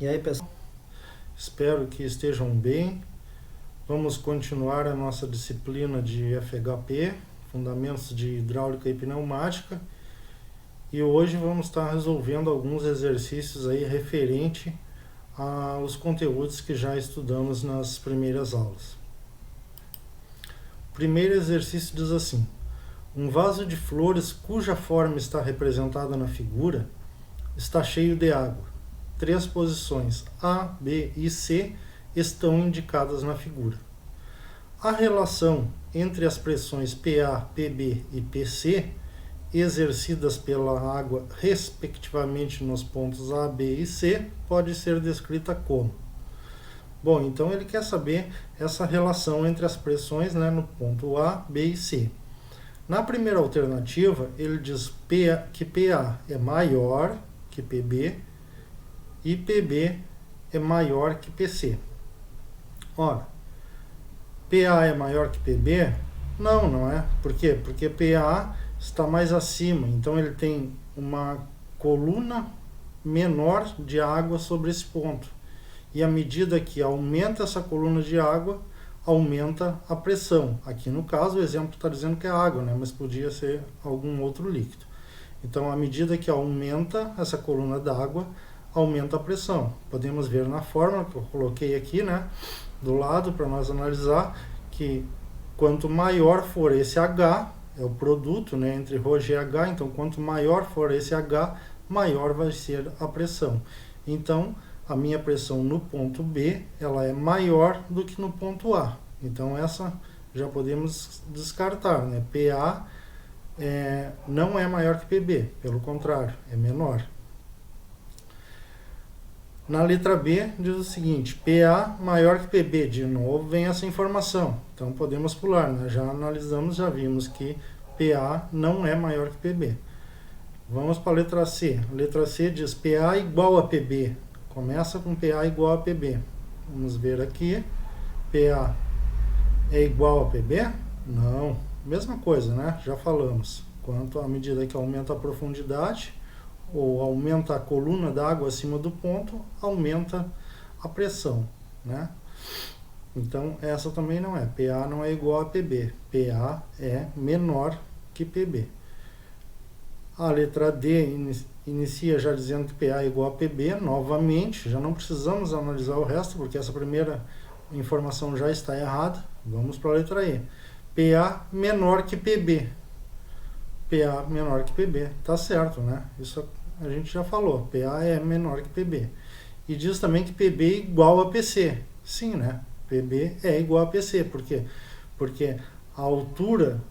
E aí, pessoal, espero que estejam bem. Vamos continuar a nossa disciplina de FHP, Fundamentos de Hidráulica e Pneumática. E hoje vamos estar resolvendo alguns exercícios aí referente aos conteúdos que já estudamos nas primeiras aulas. O primeiro exercício diz assim: um vaso de flores cuja forma está representada na figura está cheio de água. 3 posições A, B e C estão indicadas na figura. A relação entre as pressões PA, PB e PC, exercidas pela água respectivamente nos pontos A, B e C, pode ser descrita como. Bom, então ele quer saber essa relação entre as pressões, né, no ponto A, B e C. Na primeira alternativa, ele diz que PA é maior que PB e PB é maior que PC. Ora, PA é maior que PB? Não, não é. Por quê? Porque PA está mais acima, então ele tem uma coluna menor de água sobre esse ponto. E à medida que aumenta essa coluna de água, aumenta a pressão. Aqui no caso o exemplo está dizendo que é água, né? Mas podia ser algum outro líquido. Então, à medida que aumenta essa coluna d'água, aumenta a pressão. Podemos ver na fórmula que eu coloquei aqui, né, do lado para nós analisar, que quanto maior for esse H, é o produto, né, entre ρ e H, então quanto maior for esse H, maior vai ser a pressão. Então, a minha pressão no ponto B, ela é maior do que no ponto A. Então, essa já podemos descartar, né? PA não é maior que PB, pelo contrário, é menor. Na letra B diz o seguinte: PA maior que PB, de novo vem essa informação, então podemos pular, né? Já analisamos, já vimos que PA não é maior que PB. Vamos para a letra C. A letra C diz PA igual a PB, começa com PA igual a PB. Vamos ver aqui, PA é igual a PB? Não, mesma coisa, né? Já falamos. Quanto à medida que aumenta a profundidade, ou aumenta a coluna d'água acima do ponto, aumenta a pressão, né? Então, essa também não é. PA não é igual a PB. PA é menor que PB. A letra D inicia já dizendo que PA é igual a PB. Novamente, já não precisamos analisar o resto, porque essa primeira informação já está errada. Vamos para a letra E. PA menor que PB. PA menor que PB. Tá certo, né? Isso a gente já falou. PA é menor que PB. E diz também que PB é igual a PC. Sim, né? PB é igual a PC. Por quê? Porque a altura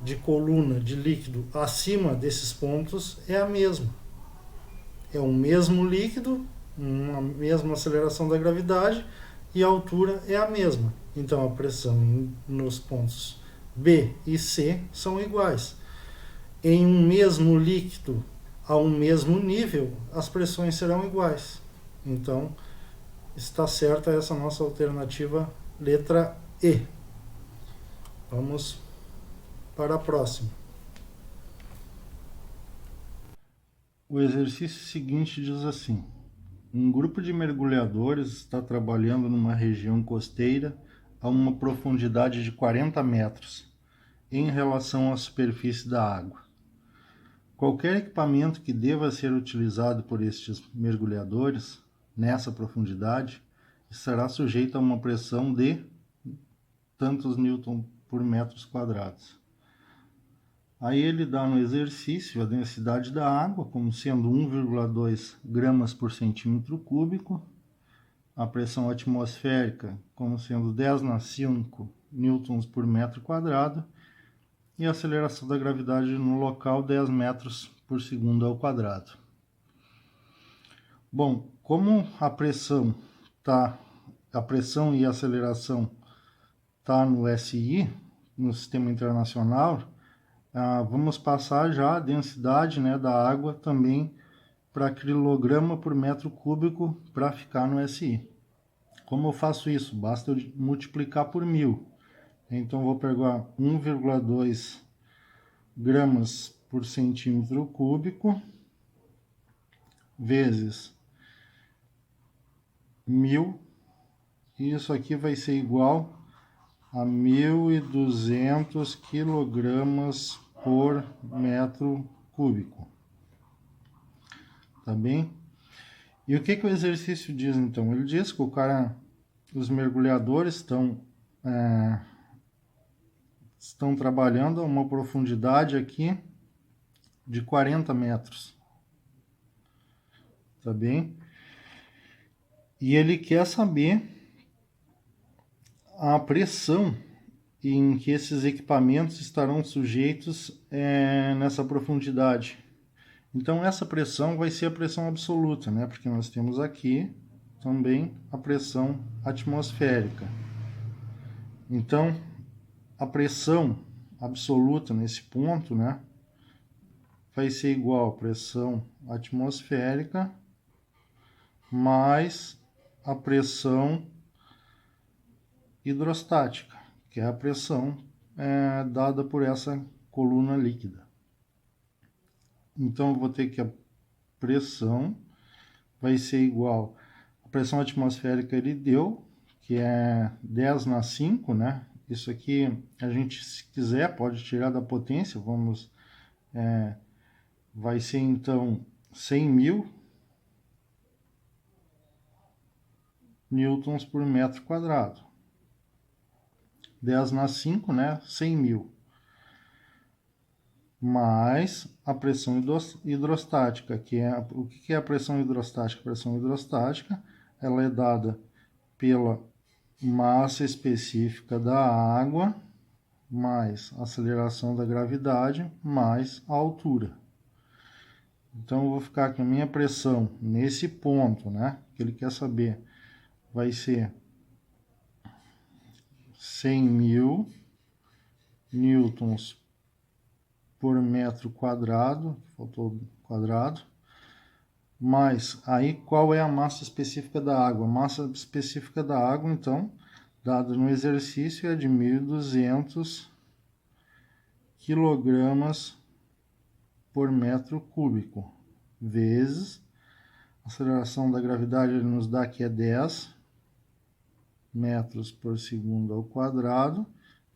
de coluna de líquido acima desses pontos é a mesma. É o mesmo líquido, uma mesma aceleração da gravidade, e a altura é a mesma. Então a pressão nos pontos B e C são iguais. Em um mesmo líquido, a um mesmo nível, as pressões serão iguais. Então, está certa essa nossa alternativa letra E. Vamos para a próxima. O exercício seguinte diz assim: um grupo de mergulhadores está trabalhando numa região costeira a uma profundidade de 40 metros em relação à superfície da água. Qualquer equipamento que deva ser utilizado por estes mergulhadores nessa profundidade estará sujeito a uma pressão de tantos newton por metros quadrados. Aí ele dá no exercício a densidade da água como sendo 1,2 gramas por centímetro cúbico, a pressão atmosférica como sendo 10 na 5 newtons por metro quadrado e a aceleração da gravidade no local 10 metros por segundo ao quadrado. Bom, como a pressão e a aceleração tá no SI, no Sistema Internacional, vamos passar já a densidade, né, da água também para quilograma por metro cúbico para ficar no SI. Como eu faço isso? Basta eu multiplicar por 1000. Então vou pegar 1,2 gramas por centímetro cúbico vezes 1000, e isso aqui vai ser igual a 1.200 quilogramas por metro cúbico, tá bem? E o que o exercício diz então? Ele diz que os mergulhadores estão trabalhando a uma profundidade aqui de 40 metros, tá bem? E ele quer saber a pressão em que esses equipamentos estarão sujeitos nessa profundidade. Então essa pressão vai ser a pressão absoluta, né? Porque nós temos aqui também a pressão atmosférica. Então a pressão absoluta nesse ponto, né, vai ser igual a pressão atmosférica mais a pressão hidrostática, que é a pressão dada por essa coluna líquida. Então eu vou ter que a pressão vai ser igual a pressão atmosférica, ele deu, que é 10/5, né? Isso aqui a gente, se quiser, pode tirar da potência. Vai ser então 100.000 newtons por metro quadrado. 10/5, né? 100.000. Mais a pressão hidrostática, o que é a pressão hidrostática? A pressão hidrostática, ela é dada pela massa específica da água, mais a aceleração da gravidade, mais a altura. Então eu vou ficar com a minha pressão nesse ponto, né, que ele quer saber, vai ser 100.000 newtons por metro quadrado, faltou quadrado, mas aí qual é a massa específica da água? A massa específica da água, então, dada no exercício, é de 1.200 quilogramas por metro cúbico, vezes a aceleração da gravidade, ele nos dá que é 10 metros por segundo ao quadrado,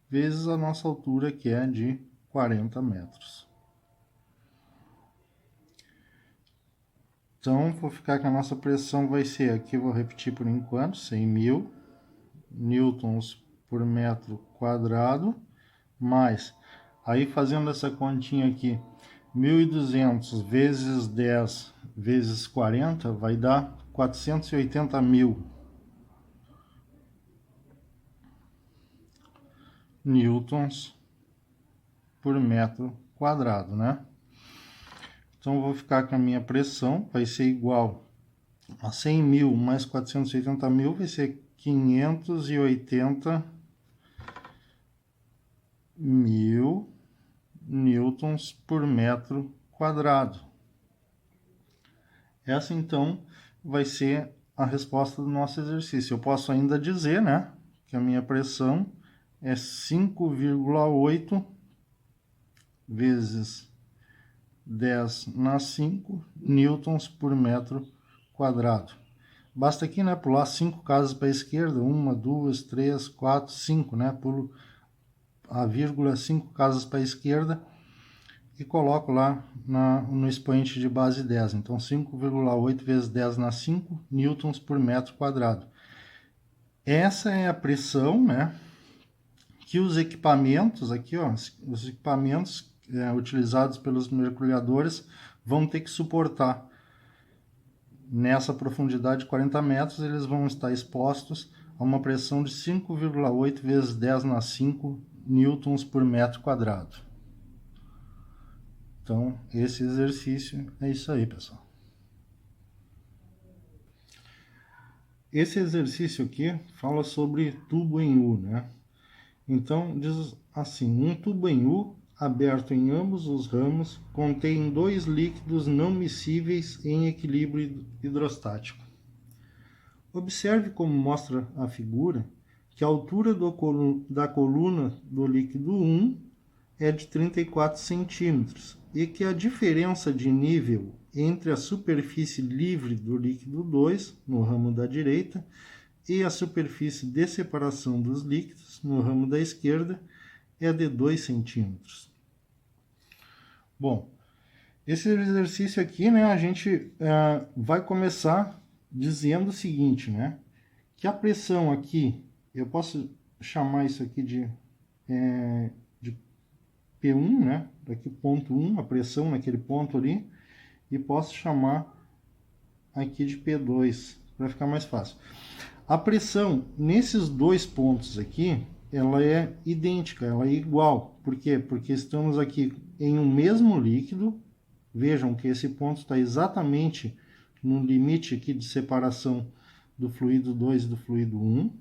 vezes a nossa altura, que é de 40 metros. Então, vou ficar que a nossa pressão vai ser, aqui vou repetir por enquanto, 100.000 newtons por metro quadrado, mais, aí fazendo essa continha aqui, 1.200 vezes 10 vezes 40, vai dar 480.000 newtons por metro quadrado, né? Então, eu vou ficar com a minha pressão, vai ser igual a 100.000 mais 480.000, vai ser 580.000 newtons por metro quadrado. Essa, então, vai ser a resposta do nosso exercício. Eu posso ainda dizer, né, que a minha pressão é 5,8 vezes 10/5 newtons por metro quadrado. Basta aqui, né, pular 5 casas para a esquerda, 1, 2, 3, 4, 5, né, pulo a vírgula 5 casas para a esquerda e coloco lá no expoente de base 10. Então, 5,8 vezes 10/5 newtons por metro quadrado. Essa é a pressão, né, que os equipamentos aqui, ó, os equipamentos utilizados pelos mergulhadores vão ter que suportar. Nessa profundidade de 40 metros, eles vão estar expostos a uma pressão de 5,8 vezes 10/5 newtons por metro quadrado. Então, esse exercício é isso aí, pessoal. Esse exercício aqui fala sobre tubo em U, né? Então, diz assim, um tubo em U, aberto em ambos os ramos, contém 2 líquidos não miscíveis em equilíbrio hidrostático. Observe como mostra a figura que a altura da coluna do líquido 1 é de 34 centímetros e que a diferença de nível entre a superfície livre do líquido 2, no ramo da direita, e a superfície de separação dos líquidos, no ramo da esquerda, é de 2 centímetros. Bom, esse exercício aqui, né, a gente vai começar dizendo o seguinte, né, que a pressão aqui, eu posso chamar isso aqui de P1, né, daqui ponto 1, a pressão naquele ponto ali, e posso chamar aqui de P2, para ficar mais fácil. A pressão nesses dois pontos aqui, ela é idêntica, ela é igual. Por quê? Porque estamos aqui em um mesmo líquido. Vejam que esse ponto está exatamente no limite aqui de separação do fluido 2 e do fluido 1,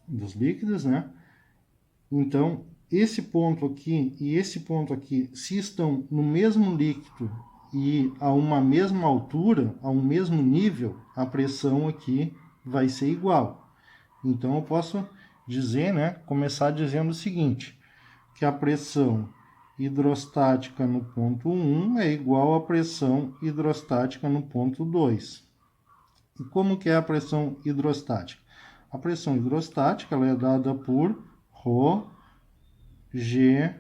dos líquidos, né? Então, esse ponto aqui e esse ponto aqui, se estão no mesmo líquido e a uma mesma altura, a um mesmo nível, a pressão aqui vai ser igual. Então, eu posso dizer, né, começar dizendo o seguinte, que a pressão hidrostática no ponto 1 é igual à pressão hidrostática no ponto 2. E como que é a pressão hidrostática? A pressão hidrostática ela é dada por ρg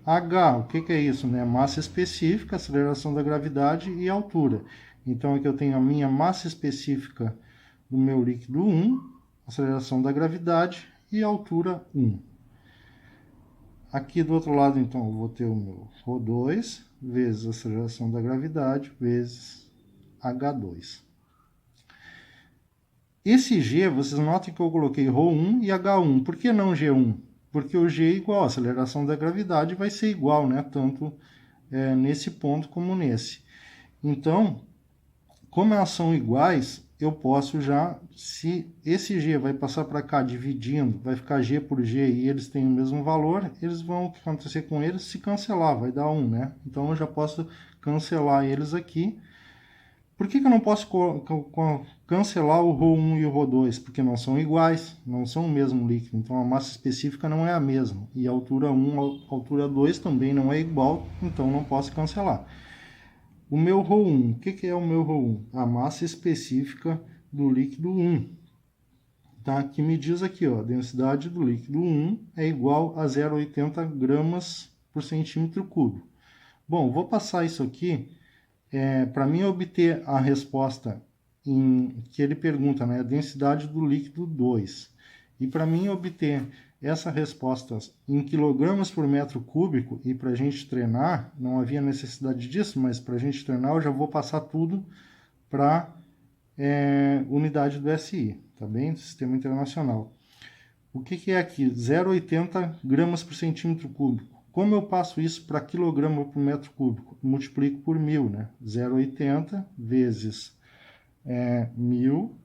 H, o que é isso? Né? Massa específica, aceleração da gravidade e altura. Então, aqui eu tenho a minha massa específica do meu líquido 1, aceleração da gravidade e altura 1. Aqui do outro lado, então, eu vou ter o meu ρ2 vezes a aceleração da gravidade vezes H2. Esse G, vocês notem que eu coloquei ρ1 e H1. Por que não G1? Porque o G é igual, a aceleração da gravidade vai ser igual, né? Tanto nesse ponto como nesse. Então, como elas são iguais, eu posso já, se esse G vai passar para cá dividindo, vai ficar G por G e eles têm o mesmo valor, eles vão, o que acontecer com eles? Se cancelar, vai dar 1, né? Então, eu já posso cancelar eles aqui. Por que eu não posso cancelar o ρ1 e o ρ2? Porque não são iguais, não são o mesmo líquido. Então, a massa específica não é a mesma. E a altura 1 a altura 2 também não é igual, então não posso cancelar. O meu ρ1, o que é o meu ρ1? A massa específica do líquido 1. Tá? Que me diz aqui, ó, a densidade do líquido 1 é igual a 0,80 gramas por centímetro cúbico. Bom, vou passar isso aqui. Para mim obter a resposta que ele pergunta, né, a densidade do líquido 2. E para mim obter essa resposta em quilogramas por metro cúbico, e para a gente treinar, não havia necessidade disso, mas para a gente treinar eu já vou passar tudo para unidade do SI, tá bem? Sistema Internacional. O que é aqui? 0,80 gramas por centímetro cúbico. Como eu passo isso para quilograma por metro cúbico? Multiplico por 1000, né? 0,80 vezes 1000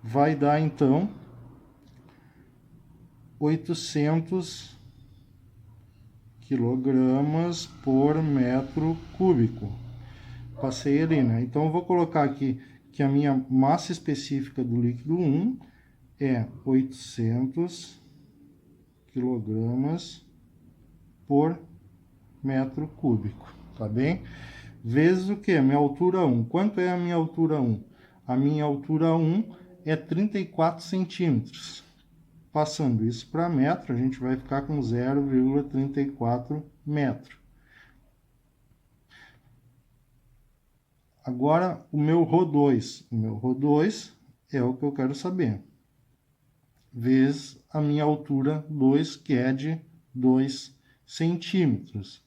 vai dar, então, 800 quilogramas por metro cúbico. Passei ali, né? Então, eu vou colocar aqui que a minha massa específica do líquido 1 é 800 quilogramas por metro cúbico, tá bem? Vezes o que? Minha altura 1. Quanto é a minha altura 1? A minha altura 1 é 34 centímetros. Passando isso para metro, a gente vai ficar com 0,34 metro. Agora, o meu ρ2. O meu ρ2 é o que eu quero saber. Vezes a minha altura 2, que é de 2 centímetros.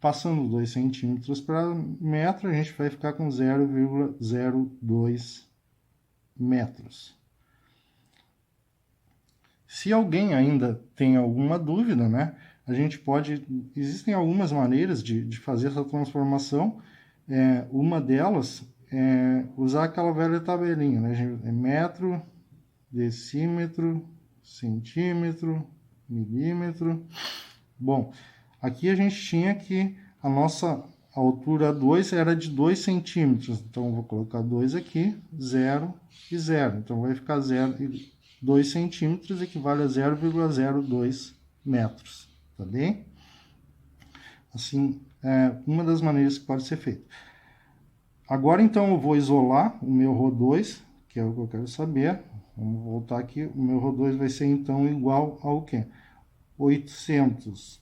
Passando 2 centímetros para metro, a gente vai ficar com 0,02 metros. Se alguém ainda tem alguma dúvida, né, a gente pode... Existem algumas maneiras de fazer essa transformação. Uma delas é usar aquela velha tabelinha, né? Metro, decímetro, centímetro, milímetro. Bom, aqui a gente tinha que a nossa altura 2 era de 2 centímetros. Então, eu vou colocar 2 aqui, 0 e 0. Então, vai ficar 2 centímetros equivale a 0,02 metros. Tá bem? Assim, uma das maneiras que pode ser feito. Agora, então, eu vou isolar o meu ρ2, que é o que eu quero saber. Vamos voltar aqui. O meu ρ2 vai ser, então, igual ao quê? 800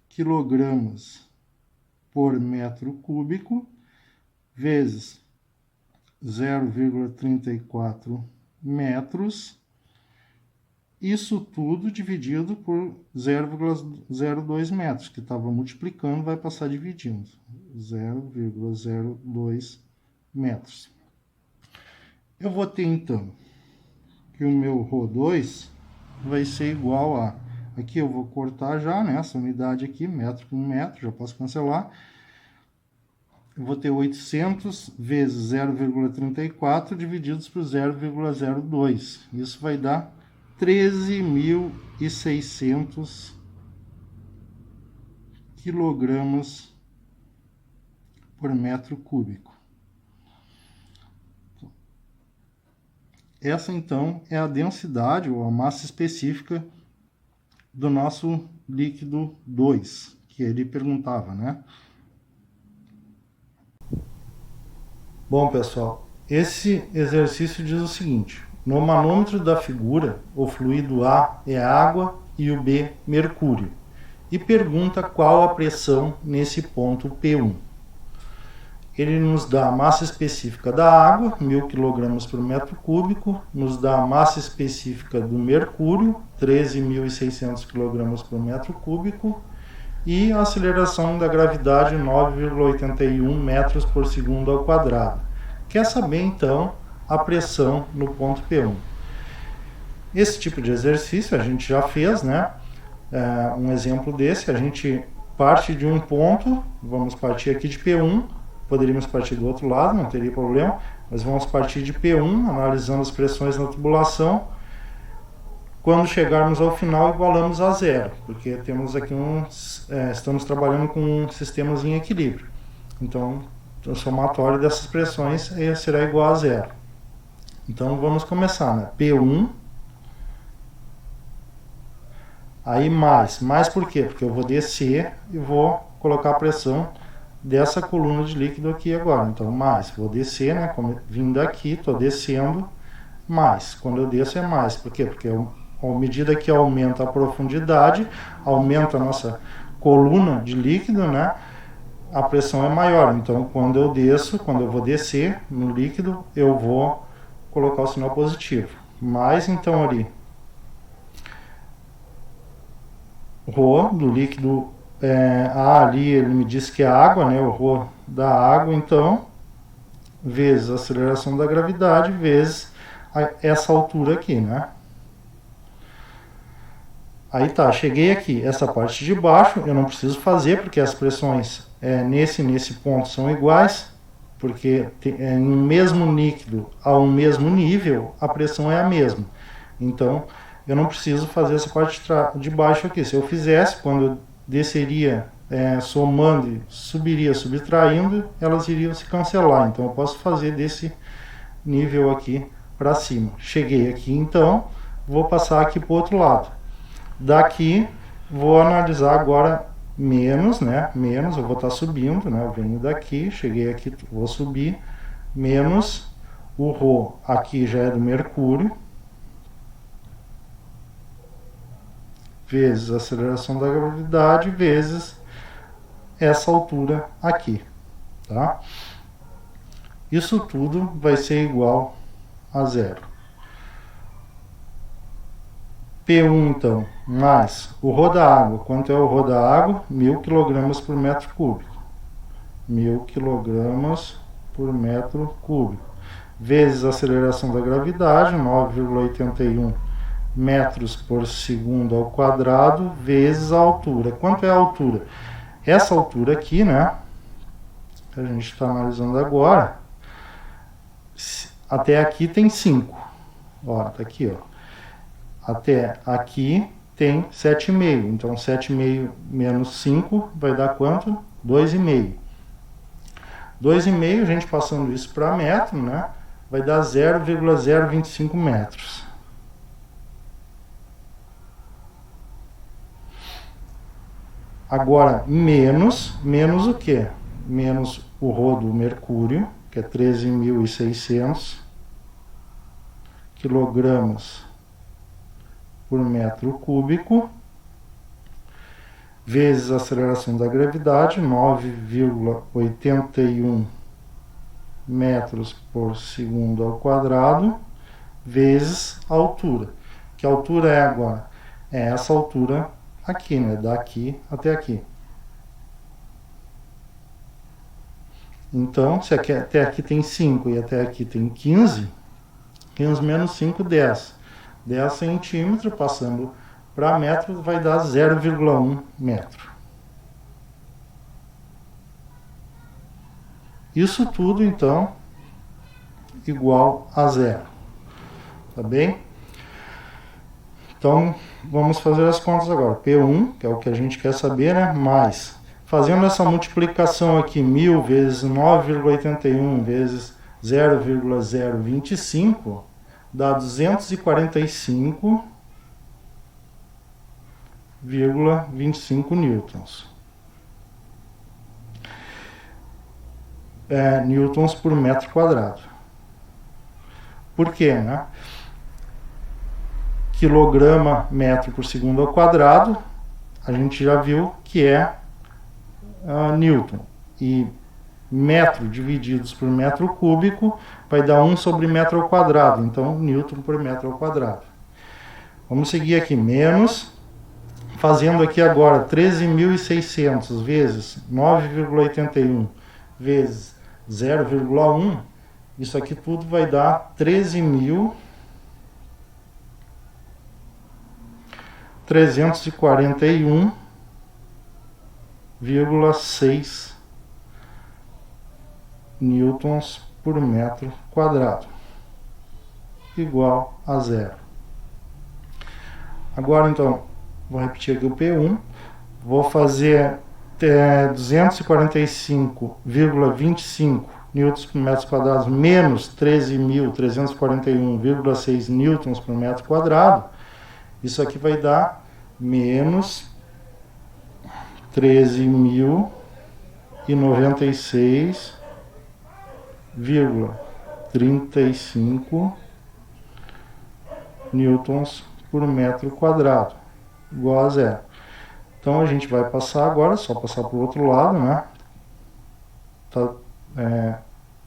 quilogramas por metro cúbico vezes 0,34 metros. Isso tudo dividido por 0,02 metros, que estava multiplicando, vai passar dividindo. 0,02 metros. Eu vou ter, então, que o meu ρ2 vai ser igual a... Aqui eu vou cortar já, né? Essa unidade aqui, metro por metro, já posso cancelar. Eu vou ter 800 vezes 0,34 divididos por 0,02. Isso vai dar 13.600 quilogramas por metro cúbico. Essa, então, é a densidade, ou a massa específica do nosso líquido 2, que ele perguntava, né? Bom, pessoal, esse exercício diz o seguinte: no manômetro da figura, o fluido A é água e o B mercúrio, e pergunta qual a pressão nesse ponto P1. Ele nos dá a massa específica da água, 1000 kg por metro cúbico, nos dá a massa específica do mercúrio, 13.600 kg por metro cúbico, e a aceleração da gravidade, 9,81 metros por segundo ao quadrado. Quer saber, então, a pressão no ponto P1. Esse tipo de exercício a gente já fez, né? Um exemplo desse, a gente parte de um ponto, vamos partir aqui de P1, poderíamos partir do outro lado, não teria problema, mas vamos partir de P1, analisando as pressões na tubulação. Quando chegarmos ao final, igualamos a zero, porque temos aqui estamos trabalhando com um sistemas em equilíbrio. Então, o somatório dessas pressões será igual a zero. Então, vamos começar, né? P1, aí mais por quê? Porque eu vou descer e vou colocar a pressão dessa coluna de líquido aqui agora. Então, mais, vou descer, né? Vindo daqui, estou descendo, mais. Quando eu desço é mais, por quê? Porque à medida que aumenta a profundidade, aumenta a nossa coluna de líquido, né? A pressão é maior. Então, quando eu vou descer no líquido, eu vou colocar o sinal positivo. Mais, então, ali, ρ do líquido, ali ele me diz que é água, né? O ρ da água, então, vezes a aceleração da gravidade, vezes essa altura aqui, né? Aí tá, cheguei aqui, essa parte de baixo eu não preciso fazer, porque as pressões nesse ponto são iguais, porque em um mesmo líquido a um mesmo nível, a pressão é a mesma. Então, eu não preciso fazer essa parte de baixo aqui. Se eu fizesse, quando eu desceria somando e subiria subtraindo, elas iriam se cancelar. Então, eu posso fazer desse nível aqui para cima. Cheguei aqui, então, vou passar aqui para o outro lado. Daqui, vou analisar agora menos, né? Menos, eu vou estar subindo, né? Eu venho daqui, cheguei aqui, vou subir, menos o ρ aqui já é do mercúrio, vezes a aceleração da gravidade, vezes essa altura aqui, tá? Isso tudo vai ser igual a zero. P1, então, mais o ρ da água. Quanto é o ρ da água? 1000 kg por metro cúbico. 1000 kg por metro cúbico. Vezes a aceleração da gravidade, 9,81 metros por segundo ao quadrado, vezes a altura. Quanto é a altura? Essa altura aqui, né, que a gente está analisando agora, até aqui tem 5. Ó, tá aqui, ó. Até aqui tem 7,5. Então, 7,5 menos 5 vai dar quanto? 2,5. 2,5, a gente passando isso para metro, né? Vai dar 0,025 metros. Agora, menos o quê? Menos o rodo mercúrio, que é 13.600 quilogramas por metro cúbico, vezes a aceleração da gravidade, 9,81 metros por segundo ao quadrado, vezes a altura. Que altura é agora? É essa altura aqui, né? Daqui até aqui. Então, se aqui, até aqui tem 5 e até aqui tem 15, 15 menos 5, 10. 10 centímetros passando para metros vai dar 0,1 metro. Isso tudo, então, igual a zero. Tá bem? Então, vamos fazer as contas agora. P1, que é o que a gente quer saber, né? Mais. Fazendo essa multiplicação aqui, 1000 vezes 9,81 vezes 0,025, dá 245,25 newtons. Newtons por metro quadrado. Por quê, né? Quilograma metro por segundo ao quadrado, a gente já viu que é newton. E metro divididos por metro cúbico vai dar 1 sobre metro ao quadrado. Então, newton por metro ao quadrado. Vamos seguir aqui, menos, fazendo aqui agora 13.600 vezes 9,81 vezes 0,1. Isso aqui tudo vai dar 13.341,6 newtons por metro quadrado, igual a zero. Agora, então, vou repetir aqui o P1, vou fazer 245,25 newtons por metro quadrado menos 13.341,6 newtons por metro quadrado. Isso aqui vai dar menos 13.096,35 newtons por metro quadrado, igual a zero. Então a gente vai passar agora, só passar para o outro lado, né? Tá,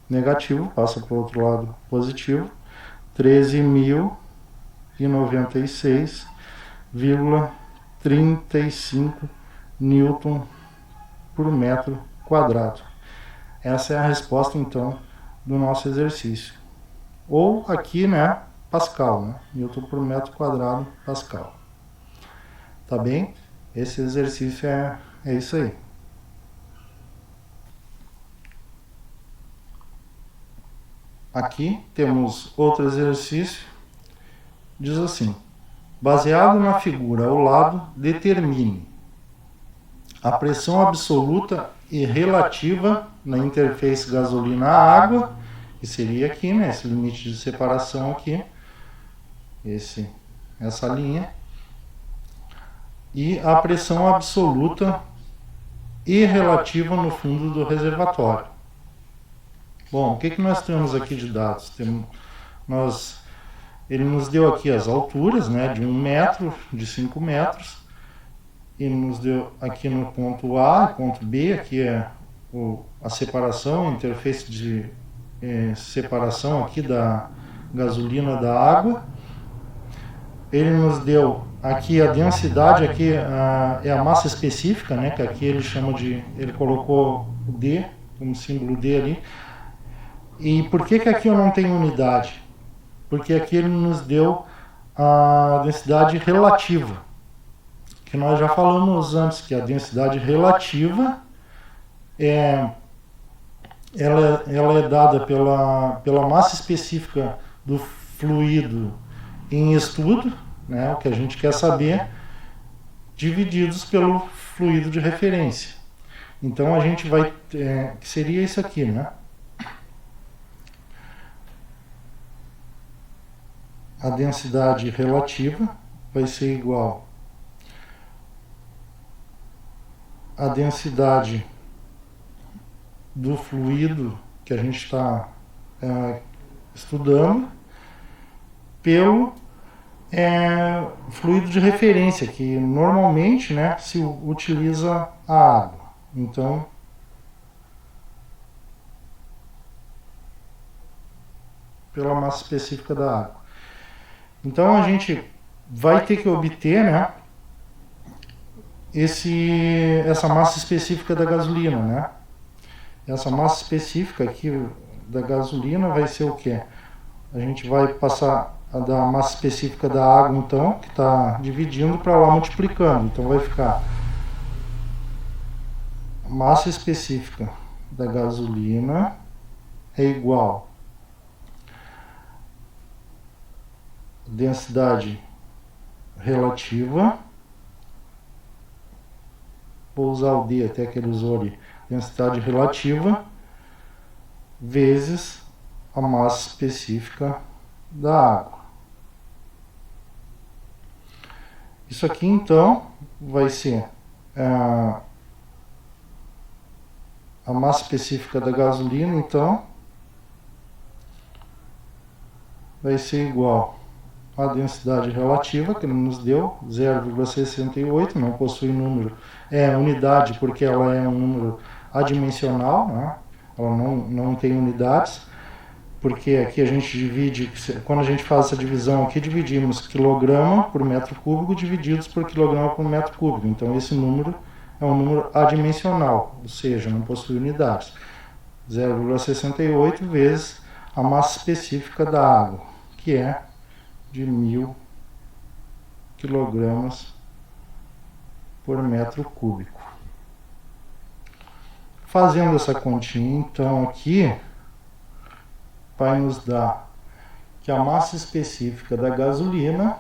negativo, passa para o outro lado positivo, 13.096,35 newton por metro quadrado. Essa é a resposta, então, do nosso exercício. Ou aqui, né, Pascal, né? Newton por metro quadrado, Pascal. Tá bem? Esse exercício é isso aí. Aqui temos outro exercício. Diz assim: baseado na figura ao lado, determine a pressão absoluta e relativa na interface gasolina-água, que seria aqui, né, esse limite de separação aqui, essa linha, e a pressão absoluta e relativa no fundo do reservatório. Bom, o que nós temos aqui de dados? Ele nos deu aqui as alturas, né, de 1 metro, de 5 metros, e nos deu aqui no ponto A e ponto B, aqui é a separação, a interface de separação aqui da gasolina da água. Ele nos deu aqui a densidade, aqui é a massa específica, né, que aqui ele chama de, ele colocou o D, como símbolo D ali. E por que aqui eu não tenho unidade? Porque aqui ele nos deu a densidade relativa, que nós já falamos antes, que a densidade relativa ela é dada pela massa específica do fluido em estudo, né, o que a gente quer saber, divididos pelo fluido de referência. Então a gente vai, que seria isso aqui, né? A densidade relativa vai ser igual a densidade do fluido que a gente está estudando pelo fluido de referência, que normalmente, né, se utiliza a água. Então, pela massa específica da água. Então a gente vai ter que obter, né, essa massa específica da gasolina, né? Essa massa específica aqui da gasolina vai ser o quê? A gente vai passar da massa específica da água, então, que está dividindo para lá multiplicando. Então vai ficar massa específica da gasolina é igual densidade relativa, vou usar o D até que ele usou ali, densidade relativa vezes a massa específica da água. Isso aqui então vai ser a massa específica da gasolina, então vai ser igual a densidade relativa, que ele nos deu, 0,68, não possui número, unidade, porque ela é um número adimensional, né? Ela não tem unidades, porque aqui a gente divide, quando a gente faz essa divisão aqui, dividimos quilograma por metro cúbico divididos por quilograma por metro cúbico. Então esse número é um número adimensional, ou seja, não possui unidades. 0,68 vezes a massa específica da água, que é de 1000 quilogramas por metro cúbico. Fazendo essa continha, então, aqui, vai nos dar que a massa específica da gasolina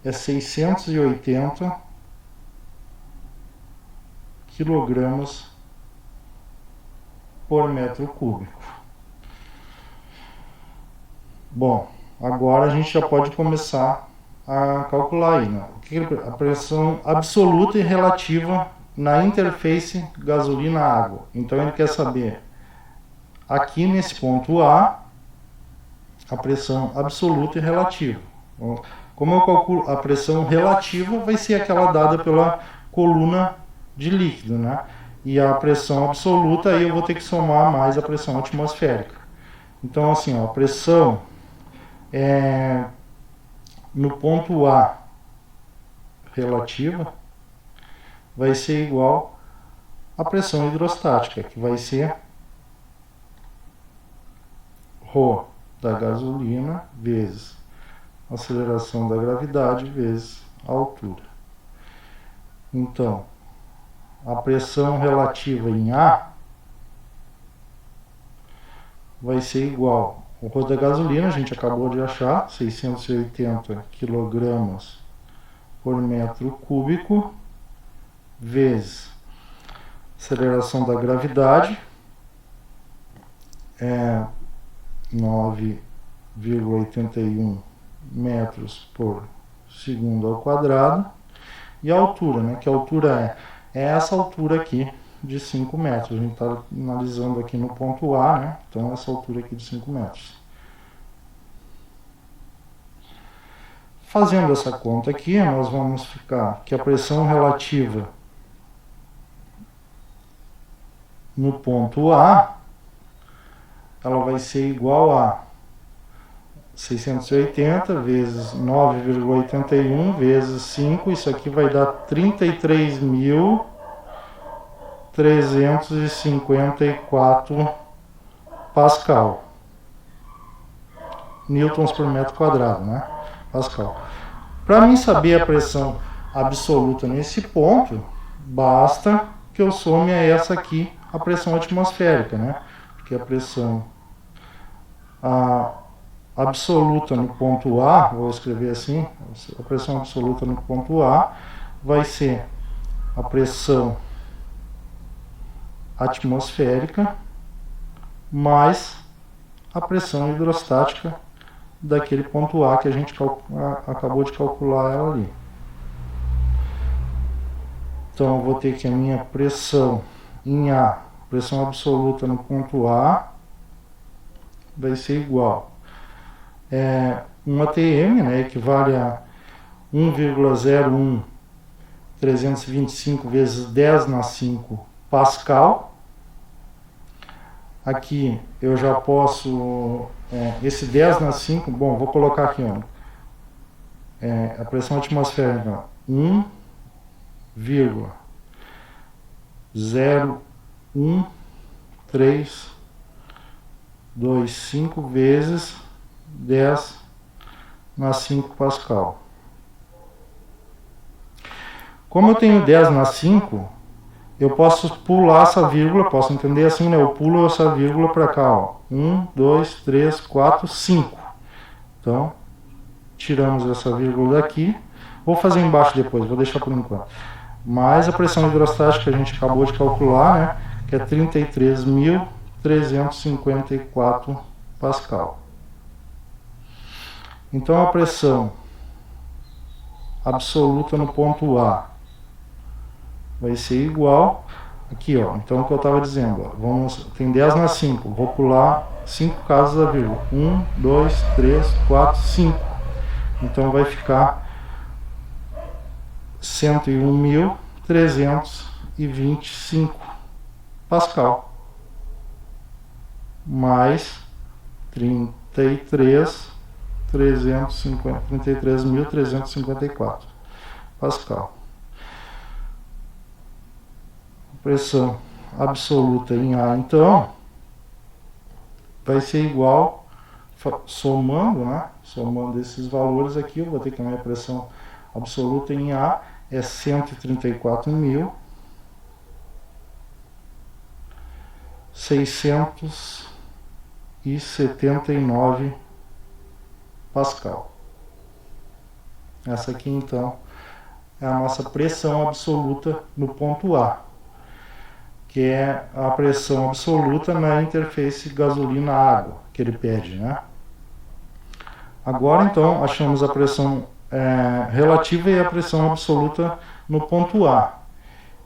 é 680 quilogramas por metro cúbico. Bom, agora a gente já pode começar a calcular aí, né? A pressão absoluta e relativa na interface gasolina-água. Então ele quer saber, aqui nesse ponto A, a pressão absoluta e relativa. Como eu calculo a pressão relativa, vai ser aquela dada pela coluna de líquido, né? E a pressão absoluta, aí eu vou ter que somar mais a pressão atmosférica. Então assim, ó, a pressão no ponto A relativa vai ser igual à pressão hidrostática, que vai ser ρ da gasolina vezes a aceleração da gravidade vezes a altura. Então, a pressão relativa em A vai ser igual o ρ da gasolina, a gente acabou de achar, 680 kg por metro cúbico, vezes aceleração da gravidade, 9,81 metros por segundo ao quadrado, e a altura, né, que a altura é essa altura aqui de 5 metros. A gente está analisando aqui no ponto A, né? Então essa altura aqui de 5 metros. Fazendo essa conta aqui, nós vamos ficar que a pressão relativa no ponto A, ela vai ser igual a 680 vezes 9,81 vezes 5, isso aqui vai dar 33.354 Pascal. Newtons por metro quadrado, né? Pascal. Para mim saber a pressão absoluta nesse ponto, basta que eu some a essa aqui, a pressão atmosférica, né? Porque a pressão absoluta no ponto A, vou escrever assim, a pressão absoluta no ponto A vai ser a pressão atmosférica mais a pressão hidrostática daquele ponto A que a gente acabou de calcular ela ali. Então eu vou ter que a minha pressão em A, pressão absoluta no ponto A, vai ser igual um ATM, né, equivale a 1,01325 vezes 10 na 5 Pascal. Aqui eu já posso, esse 10 na 5, bom, vou colocar aqui, ó, a pressão atmosférica 1,013225 vezes 10 na 5 Pascal. Como eu tenho 10 na 5, eu posso pular essa vírgula, posso entender assim, né? Eu pulo essa vírgula para cá, ó. 1, 2, 3, 4, 5. Então, tiramos essa vírgula daqui. Vou fazer embaixo depois, vou deixar por enquanto. Mais a pressão hidrostática que a gente acabou de calcular, né? Que é 33.354 Pascal. Então a pressão absoluta no ponto A vai ser igual, aqui ó, então o que eu estava dizendo, ó, tem 10 na 5, vou pular 5 casas da vírgula, 1, 2, 3, 4, 5, então vai ficar 101.325 Pascal, mais 33.354 Pascal. Pressão absoluta em A, então, vai ser igual, somando, né? Somando esses valores aqui, eu vou ter que a minha pressão absoluta em A é 134.679 Pascal. Essa aqui, então, é a nossa pressão absoluta no ponto A, que é a pressão absoluta na interface gasolina-água que ele pede, né? Agora, então, achamos a pressão relativa e a pressão absoluta no ponto A.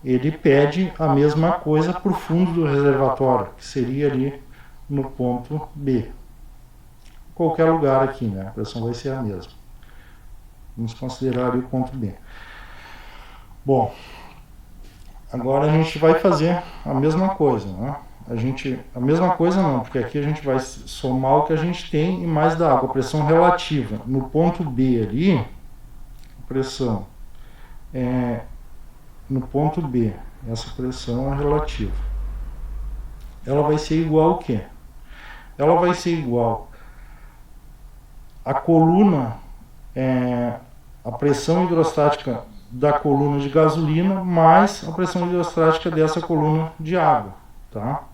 Ele pede a mesma coisa para o fundo do reservatório, que seria ali no ponto B. Qualquer lugar aqui, né? A pressão vai ser a mesma. Vamos considerar ali o ponto B. Bom, agora a gente vai fazer a mesma coisa, né? A mesma coisa não, porque aqui a gente vai somar o que a gente tem e mais da água, a pressão relativa. No ponto B ali, a pressão no ponto B, essa pressão é relativa. Ela vai ser igual ao quê? Ela vai ser igual a coluna, a pressão hidrostática da coluna de gasolina mais a pressão hidrostática dessa coluna de água, tá?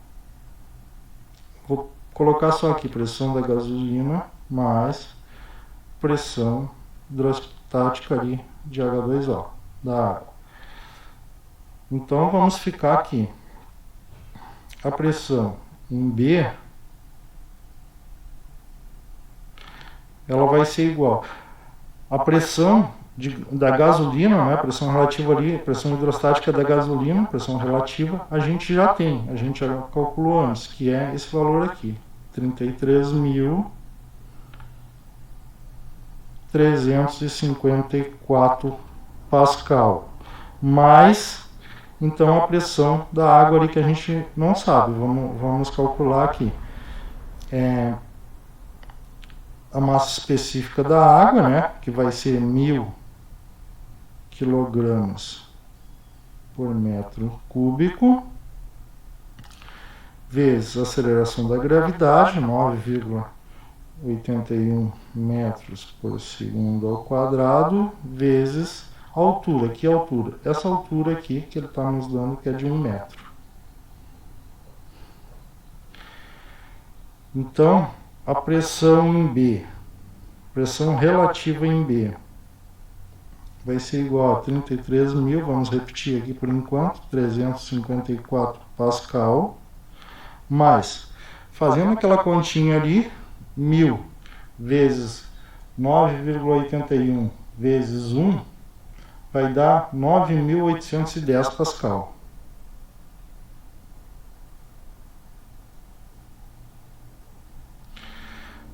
Vou colocar só aqui pressão da gasolina mais pressão hidrostática ali de H2O, da água. Então vamos ficar aqui. A pressão em B, ela vai ser igual a pressão da gasolina, né, pressão relativa ali, pressão hidrostática da gasolina, pressão relativa, a gente já tem, a gente já calculou antes, que é esse valor aqui, 33.354 Pascal, mais, então, a pressão da água ali que a gente não sabe, vamos calcular aqui. A massa específica da água, né, que vai ser 1000 quilogramas por metro cúbico, vezes a aceleração da gravidade, 9,81 metros por segundo ao quadrado, vezes a altura. Que altura? Essa altura aqui que ele está nos dando, que é de 1 metro. Então, a pressão em B, pressão relativa em B, vai ser igual a 33.000, vamos repetir aqui por enquanto, 354 Pascal, mais, fazendo aquela continha ali, 1000 vezes 9,81 vezes 1, vai dar 9.810 Pascal.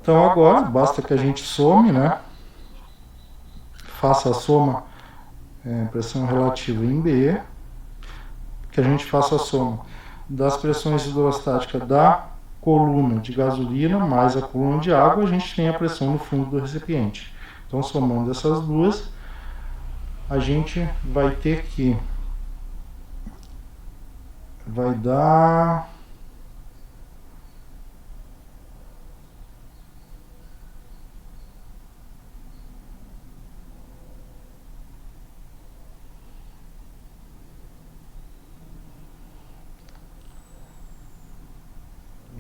Então agora basta que a gente some, né? Faça a soma, pressão relativa em B, que a gente faça a soma das pressões hidrostáticas da coluna de gasolina mais a coluna de água, a gente tem a pressão no fundo do recipiente. Então, somando essas duas, a gente vai ter que vai dar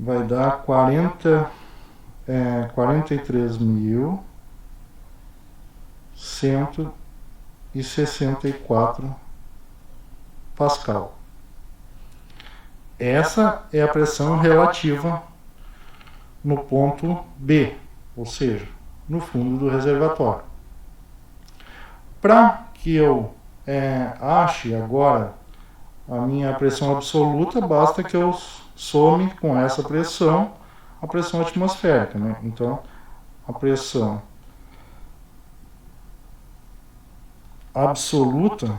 vai dar 43.164 Pascal. Essa é a pressão relativa no ponto B, ou seja, no fundo do reservatório. Para que eu ache agora a minha pressão absoluta, basta que eu some com essa pressão a pressão atmosférica, né? Então, a pressão absoluta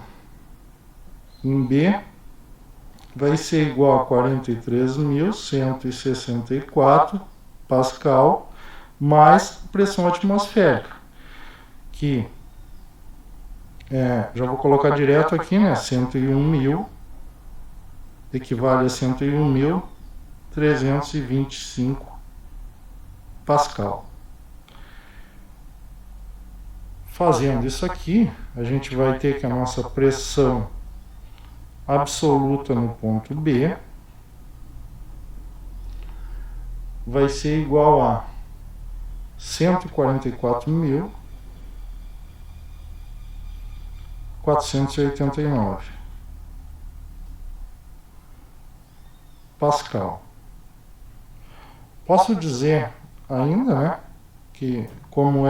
em B vai ser igual a 43.164 Pascal mais pressão atmosférica, que já vou colocar direto aqui, né? 101.000 equivale a 101.325 Pascal. Fazendo isso aqui, a gente vai ter que a nossa pressão absoluta no ponto B vai ser igual a 144.489 Pascal. Posso dizer ainda, né, que como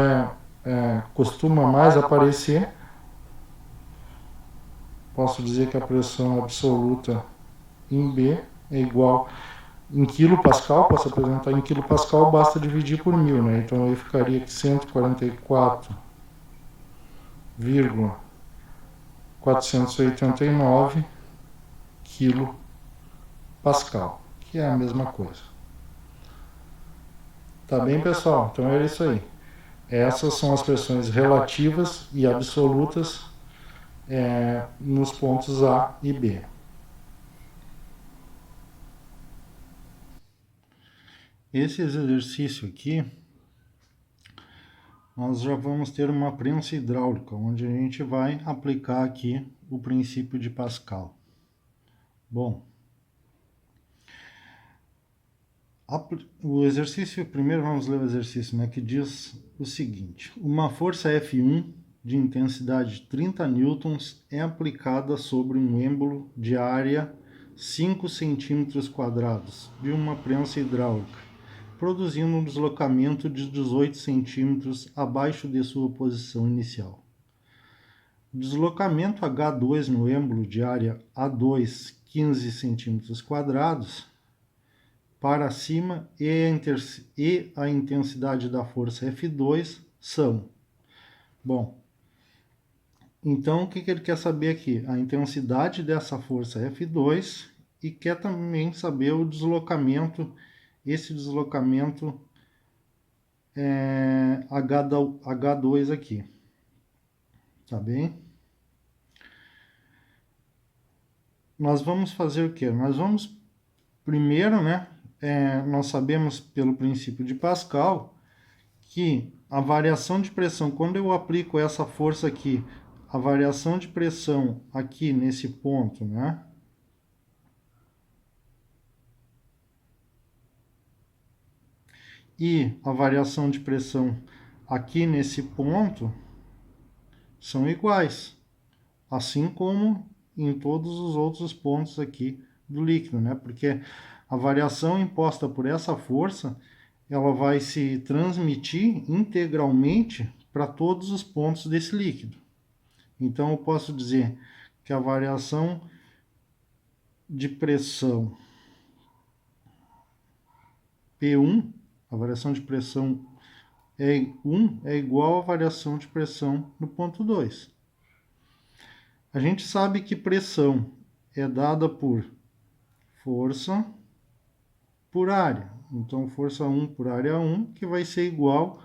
costuma mais aparecer, posso dizer que a pressão absoluta em B é igual em quilopascal, posso apresentar em quilopascal, basta dividir por 1000, né? Então aí ficaria que 144,489 quilopascal, que é a mesma coisa. Tá bem, pessoal? Então é isso aí. Essas são as pressões relativas e absolutas nos pontos A e B. Esse exercício aqui, nós já vamos ter uma prensa hidráulica, onde a gente vai aplicar aqui o princípio de Pascal. Bom, o exercício, primeiro vamos ler o exercício, né, que diz o seguinte: uma força F1 de intensidade 30 newtons é aplicada sobre um êmbolo de área 5 centímetros quadrados de uma prensa hidráulica, produzindo um deslocamento de 18 centímetros abaixo de sua posição inicial. O deslocamento H2 no êmbolo de área A2, 15 centímetros quadrados, para cima e a intensidade da força F2 são. Bom, então o que ele quer saber aqui? A intensidade dessa força F2 e quer também saber o deslocamento, esse deslocamento H2 aqui. Tá bem? Nós vamos fazer o quê? Nós vamos primeiro, né? Nós sabemos pelo princípio de Pascal que a variação de pressão, quando eu aplico essa força aqui, a variação de pressão aqui nesse ponto, né? E a variação de pressão aqui nesse ponto são iguais, assim como em todos os outros pontos aqui do líquido, né? Porque a variação imposta por essa força, ela vai se transmitir integralmente para todos os pontos desse líquido. Então, eu posso dizer que a variação de pressão P1, a variação de pressão E1 é igual à variação de pressão no ponto 2. A gente sabe que pressão é dada por força por área. Então, força 1 por área 1, que vai ser igual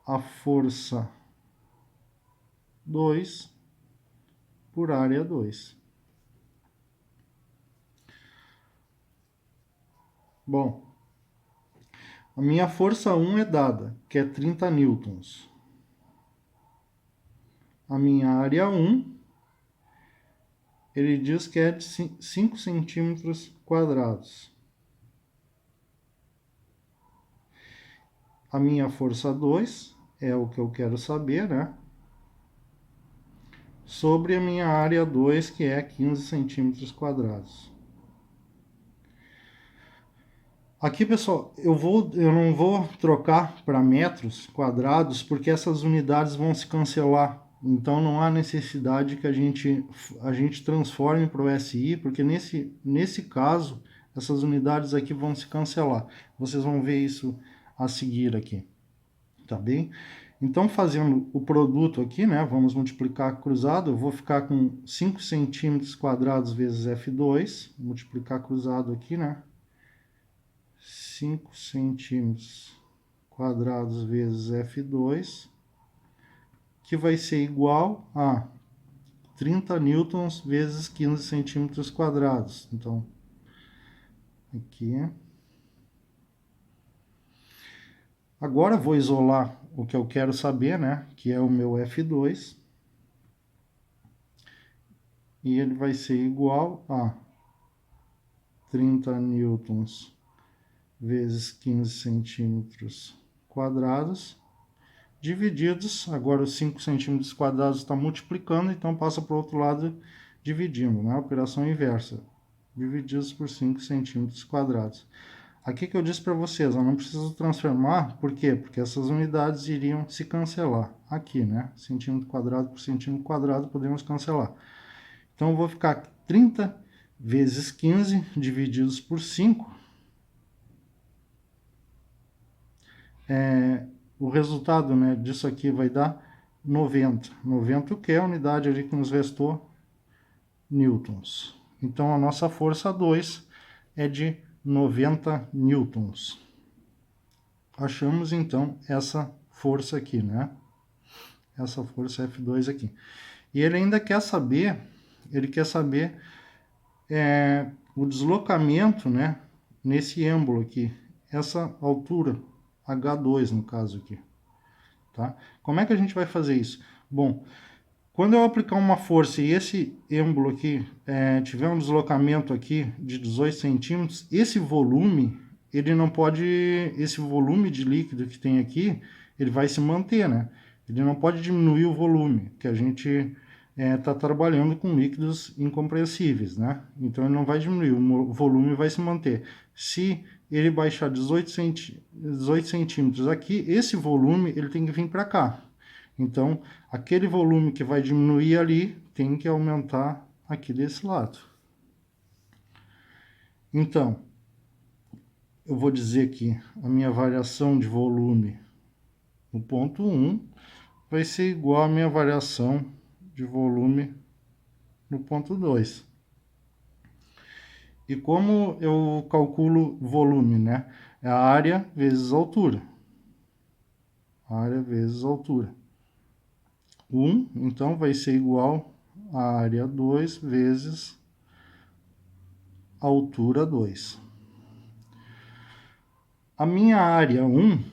a força 2 por área 2. Bom, a minha força 1 é dada, que é 30 newtons. A minha área 1, ele diz que é de 5 centímetros quadrados. A minha força 2 é o que eu quero saber, né? Sobre a minha área 2, que é 15 centímetros quadrados. Aqui, pessoal, eu não vou trocar para metros quadrados, porque essas unidades vão se cancelar. Então, não há necessidade que a gente transforme para o SI, porque nesse caso, essas unidades aqui vão se cancelar. Vocês vão ver isso a seguir aqui, tá bem? Então, fazendo o produto aqui, né, vamos multiplicar cruzado, eu vou ficar com 5 centímetros quadrados vezes F2, multiplicar cruzado aqui, né? 5 centímetros quadrados vezes F2, que vai ser igual a 30 newtons vezes 15 centímetros quadrados. Então, aqui. Agora vou isolar o que eu quero saber, né? Que é o meu F2. E ele vai ser igual a 30 newtons vezes 15 centímetros quadrados, divididos, agora os 5 centímetros quadrados está multiplicando, então passa para o outro lado dividindo, né? Operação inversa, divididos por 5 centímetros quadrados. Aqui que eu disse para vocês, eu não preciso transformar, por quê? Porque essas unidades iriam se cancelar. Aqui, né? Centímetro quadrado por centímetro quadrado, podemos cancelar. Então, eu vou ficar 30 vezes 15 divididos por 5. O resultado, né, disso aqui vai dar 90. 90, o que é a unidade ali que nos restou? Newtons. Então, a nossa força 2 é de 90 newtons. Achamos, então, essa força aqui, né? Essa força F2 aqui. E ele ainda quer saber, o deslocamento, né, nesse êmbolo aqui, essa altura, H2 no caso aqui. Tá? Como é que a gente vai fazer isso? Bom, quando eu aplicar uma força e esse êmbolo aqui tiver um deslocamento aqui de 18 centímetros, esse volume, ele não pode, esse volume de líquido que tem aqui, ele vai se manter, né? Ele não pode diminuir o volume, que a gente está trabalhando com líquidos incompressíveis, né? Então ele não vai diminuir, o volume vai se manter. Se ele baixar 18 centímetros aqui, esse volume ele tem que vir para cá. Então, aquele volume que vai diminuir ali tem que aumentar aqui desse lado. Então, eu vou dizer que a minha variação de volume no ponto 1 vai ser igual à minha variação de volume no ponto 2. E como eu calculo volume, né? É a área vezes a altura. Área vezes a altura. 1, então, vai ser igual a área 2 vezes a altura 2. A minha área 1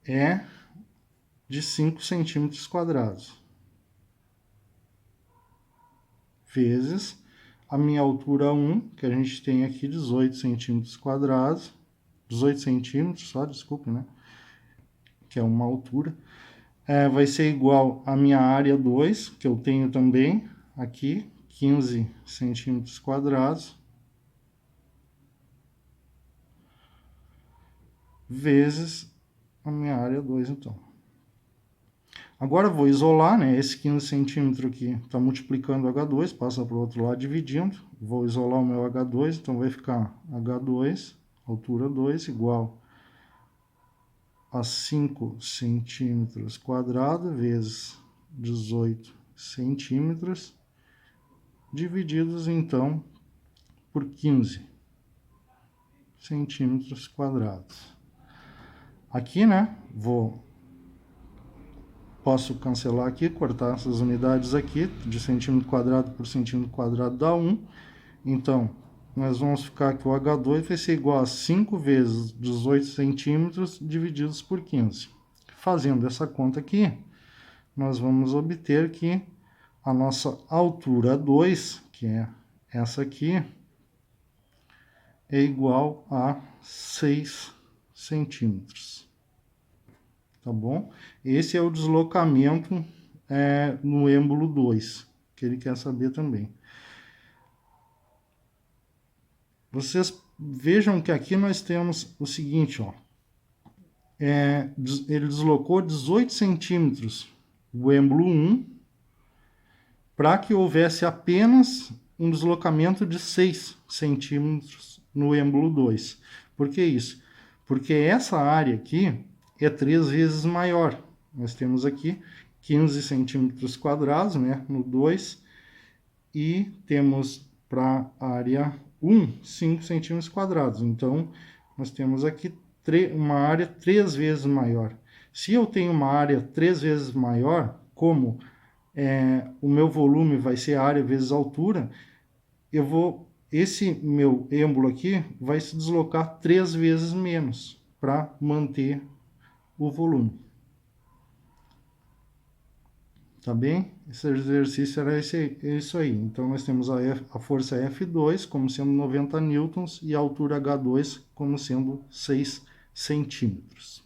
é de 5 centímetros quadrados, vezes a minha altura 1, que a gente tem aqui 18 centímetros quadrados, 18 centímetros só, desculpe, né? Que é uma altura. Vai ser igual a minha área 2, que eu tenho também aqui, 15 centímetros quadrados, vezes a minha área 2, então. Agora eu vou isolar, né? Esse 15 centímetros aqui está multiplicando H2, passa para o outro lado dividindo. Vou isolar o meu H2, então vai ficar H2, altura 2, igual a 5 centímetros quadrados vezes 18 centímetros, divididos então por 15 centímetros quadrados. Aqui, né, posso cancelar aqui, cortar essas unidades aqui, de centímetro quadrado por centímetro quadrado dá 1. Então, nós vamos ficar que o H2 vai ser igual a 5 vezes 18 centímetros divididos por 15. Fazendo essa conta aqui, nós vamos obter que a nossa altura 2, que é essa aqui, é igual a 6 centímetros. Tá bom? Esse é o deslocamento no êmbolo 2, que ele quer saber também. Vocês vejam que aqui nós temos o seguinte, ó. Ele deslocou 18 centímetros o êmbolo 1, para que houvesse apenas um deslocamento de 6 centímetros no êmbolo 2. Por que isso? Porque essa área aqui é 3 vezes maior. Nós temos aqui 15 centímetros quadrados, né, no 2, e temos para a área 1, 5 centímetros quadrados. Então, nós temos aqui uma área 3 vezes maior. Se eu tenho uma área 3 vezes maior, como o meu volume vai ser a área vezes a altura, esse meu êmbolo aqui vai se deslocar 3 vezes menos para manter o volume. Tá bem? Esse exercício era isso aí. Então, nós temos a força F2 como sendo 90 newtons e a altura H2 como sendo 6 centímetros.